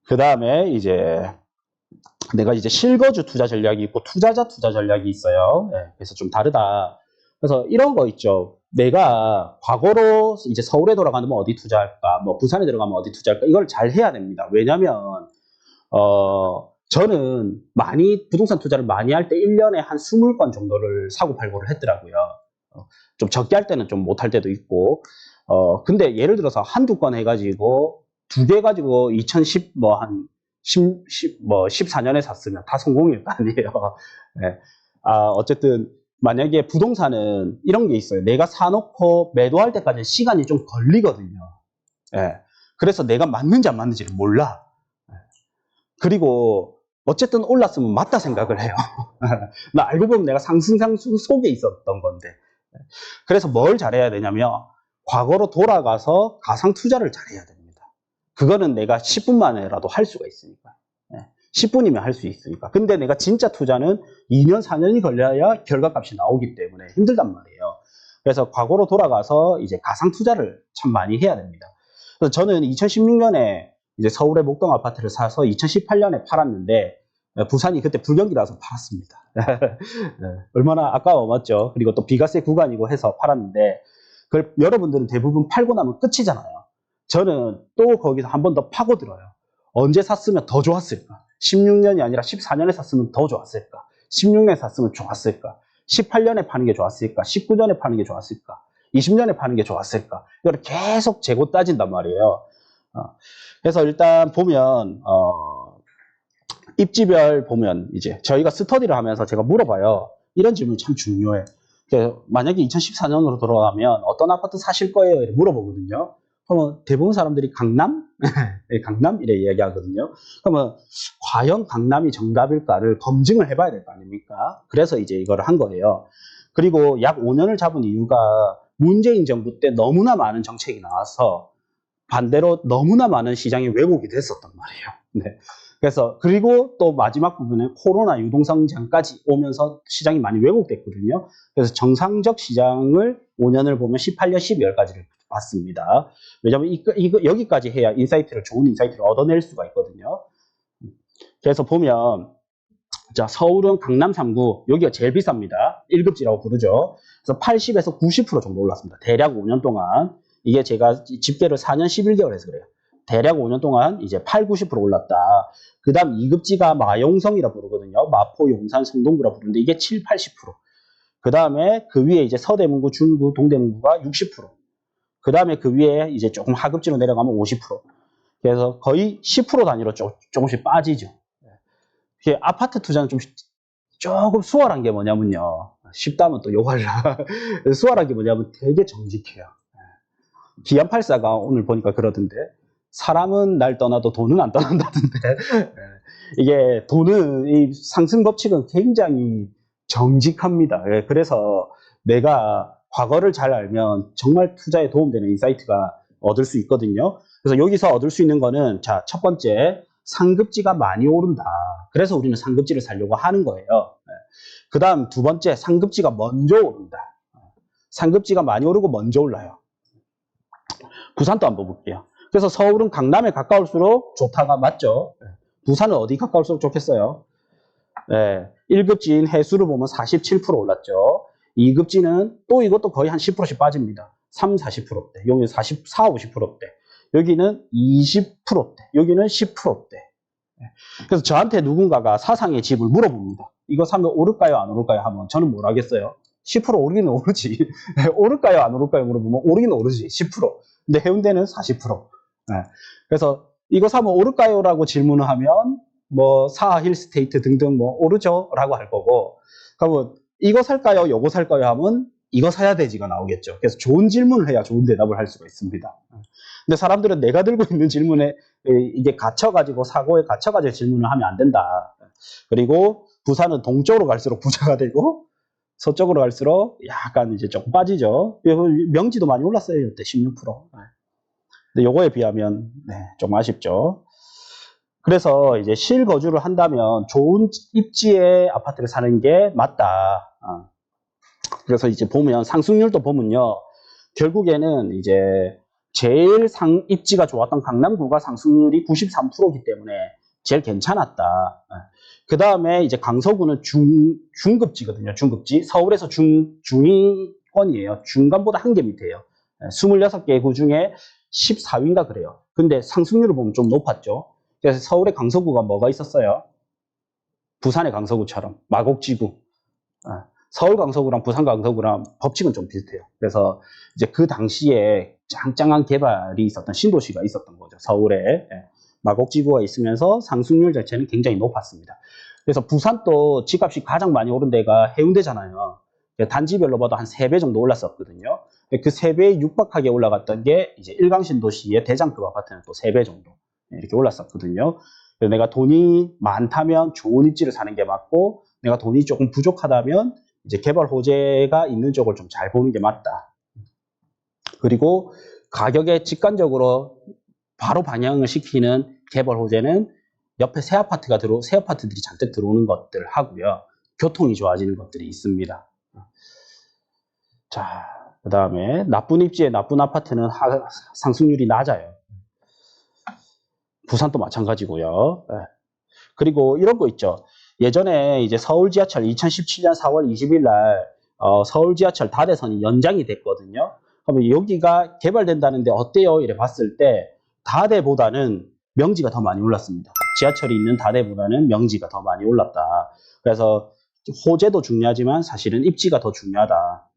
그 다음에 이제 내가 이제 실거주 투자 전략이 있고 투자자 투자 전략이 있어요. 네, 그래서 좀 다르다. 그래서 이런 거 있죠. 내가 과거로 이제 서울에 돌아가면 어디 투자할까, 뭐 부산에 들어가면 어디 투자할까, 이걸 잘 해야 됩니다. 왜냐면 저는 부동산 투자를 많이 할 때 1년에 한 20건 정도를 사고 팔고를 했더라고요. 좀 적게 할 때는 좀 못할 때도 있고, 근데 예를 들어서 한두 건 해가지고, 2개 가지고 2010, 한 14년에 샀으면 다 성공일 거 아니에요. 네. 어쨌든, 만약에 부동산은 이런 게 있어요. 내가 사놓고 매도할 때까지 시간이 좀 걸리거든요. 네. 그래서 내가 맞는지 안 맞는지를 몰라. 그리고 어쨌든 올랐으면 맞다 생각을 해요. 나 알고 보면 내가 상승 속에 있었던 건데. 그래서 뭘 잘해야 되냐면 과거로 돌아가서 가상 투자를 잘해야 됩니다. 그거는 내가 10분 만에라도 할 수가 있으니까. 10분이면 할 수 있으니까. 근데 내가 진짜 투자는 2년, 4년이 걸려야 결과값이 나오기 때문에 힘들단 말이에요. 그래서 과거로 돌아가서 이제 가상 투자를 참 많이 해야 됩니다. 그래서 저는 2016년에 이제 서울의 목동 아파트를 사서 2018년에 팔았는데 부산이 그때 불경기라서 팔았습니다. 얼마나 아까워 맞죠? 그리고 또 비과세 구간이고 해서 팔았는데 그걸 여러분들은 대부분 팔고 나면 끝이잖아요. 저는 또 거기서 한 번 더 파고들어요. 언제 샀으면 더 좋았을까? 16년이 아니라 14년에 샀으면 더 좋았을까? 16년에 샀으면 좋았을까? 18년에 파는 게 좋았을까? 19년에 파는 게 좋았을까? 20년에 파는 게 좋았을까? 이걸 계속 재고 따진단 말이에요. 그래서 일단 보면 입지별 보면 이제 저희가 스터디를 하면서 제가 물어봐요. 이런 질문이 참 중요해. 만약에 2014년으로 돌아가면 어떤 아파트 사실 거예요? 이렇게 물어보거든요. 그러면 대부분 사람들이 강남? 강남? 이래 이야기하거든요. 그러면 과연 강남이 정답일까를 검증을 해봐야 될 거 아닙니까? 그래서 이제 이걸 한 거예요. 그리고 약 5년을 잡은 이유가 문재인 정부 때 너무나 많은 정책이 나와서 반대로 너무나 많은 시장이 왜곡이 됐었단 말이에요. 네. 그래서 그리고 또 마지막 부분에 코로나 유동성장까지 오면서 시장이 많이 왜곡됐거든요. 그래서 정상적 시장을 5년을 보면 18년, 12월까지를 봤습니다. 왜냐하면 여기까지 해야 좋은 인사이트를 얻어낼 수가 있거든요. 그래서 보면 자, 서울은 강남 3구 여기가 제일 비쌉니다. 1급지라고 부르죠. 그래서 80에서 90% 정도 올랐습니다. 대략 5년 동안. 이게 제가 집계를 4년 11개월 해서 그래요. 대략 5년 동안 이제 8, 90% 올랐다. 그 다음 2급지가 마용성이라 부르거든요. 마포, 용산, 성동구라 부르는데 이게 7, 80%. 그 다음에 그 위에 이제 서대문구, 중구, 동대문구가 60%. 그 다음에 그 위에 이제 조금 하급지로 내려가면 50%. 그래서 거의 10% 단위로 조금씩 빠지죠. 아파트 투자는 조금 수월한 게 뭐냐면요. 쉽다면 또 욕할라. 수월한 게 뭐냐면 되게 정직해요. 기안84가 오늘 보니까 그러던데 사람은 날 떠나도 돈은 안 떠난다던데 이게 돈은 이 상승 법칙은 굉장히 정직합니다. 그래서 내가 과거를 잘 알면 정말 투자에 도움되는 인사이트가 얻을 수 있거든요. 그래서 여기서 얻을 수 있는 거는 자, 첫 번째 상급지가 많이 오른다. 그래서 우리는 상급지를 사려고 하는 거예요. 그 다음 두 번째 상급지가 먼저 오른다. 상급지가 많이 오르고 먼저 올라요. 부산도 한번 볼게요. 그래서 서울은 강남에 가까울수록 좋다가 맞죠? 부산은 어디 가까울수록 좋겠어요? 네, 1급지인 해수를 보면 47% 올랐죠. 2급지는 또 이것도 거의 한 10%씩 빠집니다. 3, 40%대. 여기는 44, 50%대. 여기는 20%대. 여기는 10%대. 그래서 저한테 누군가가 사상의 집을 물어봅니다. 이거 사면 오를까요? 안 오를까요? 하면 저는 뭘 하겠어요? 10% 오르기는 오르지. 오를까요? 안 오를까요? 물어보면 오르기는 오르지. 10%. 근데 해운대는 40%. 네. 그래서 이거 사면 오를까요? 라고 질문을 하면 뭐 사하 힐스테이트 등등 뭐 오르죠? 라고 할 거고 그러면 이거 살까요? 요거 살까요? 하면 이거 사야 되지가 나오겠죠. 그래서 좋은 질문을 해야 좋은 대답을 할 수가 있습니다. 근데 사람들은 내가 들고 있는 질문에 이게 갇혀가지고 사고에 갇혀가지고 질문을 하면 안 된다. 그리고 부산은 동쪽으로 갈수록 부자가 되고 서쪽으로 갈수록 약간 이제 조금 빠지죠. 명지도 많이 올랐어요. 이때 16%. 근데 요거에 비하면 좀 아쉽죠. 그래서 이제 실거주를 한다면 좋은 입지의 아파트를 사는 게 맞다. 그래서 이제 보면 상승률도 보면요. 결국에는 이제 제일 입지가 좋았던 강남구가 상승률이 93%이기 때문에 제일 괜찮았다. 그 다음에 이제 강서구는 중급지거든요. 중급지. 서울에서 중위권이에요. 중간보다 한 개 밑에요. 26개 구 중에 14위인가 그래요. 근데 상승률을 보면 좀 높았죠. 그래서 서울의 강서구가 뭐가 있었어요? 부산의 강서구처럼 마곡지구. 서울 강서구랑 부산 강서구랑 법칙은 좀 비슷해요. 그래서 이제 그 당시에 짱짱한 개발이 있었던 신도시가 있었던 거죠. 서울에 마곡지구가 있으면서 상승률 자체는 굉장히 높았습니다. 그래서 부산도 집값이 가장 많이 오른 데가 해운대잖아요. 단지별로 봐도 한 3배 정도 올랐었거든요. 그 3배에 육박하게 올라갔던 게 이제 일강신도시의 대장급 아파트는 또 3배 정도 이렇게 올랐었거든요. 그래서 내가 돈이 많다면 좋은 입지를 사는 게 맞고, 내가 돈이 조금 부족하다면 이제 개발 호재가 있는 쪽을 좀 잘 보는 게 맞다. 그리고 가격에 직관적으로 바로 반영을 시키는 개발 호재는 옆에 새 아파트들이 잔뜩 들어오는 것들 하고요. 교통이 좋아지는 것들이 있습니다. 자, 그 다음에 나쁜 입지에 나쁜 아파트는 상승률이 낮아요. 부산도 마찬가지고요. 그리고 이런 거 있죠. 예전에 이제 서울 지하철 2017년 4월 20일 날 서울 지하철 다대선이 연장이 됐거든요. 그러면 여기가 개발된다는데 어때요? 이래 봤을 때 다대보다는 명지가 더 많이 올랐습니다. 지하철이 있는 다대보다는 명지가 더 많이 올랐다. 그래서 호재도 중요하지만 사실은 입지가 더 중요하다.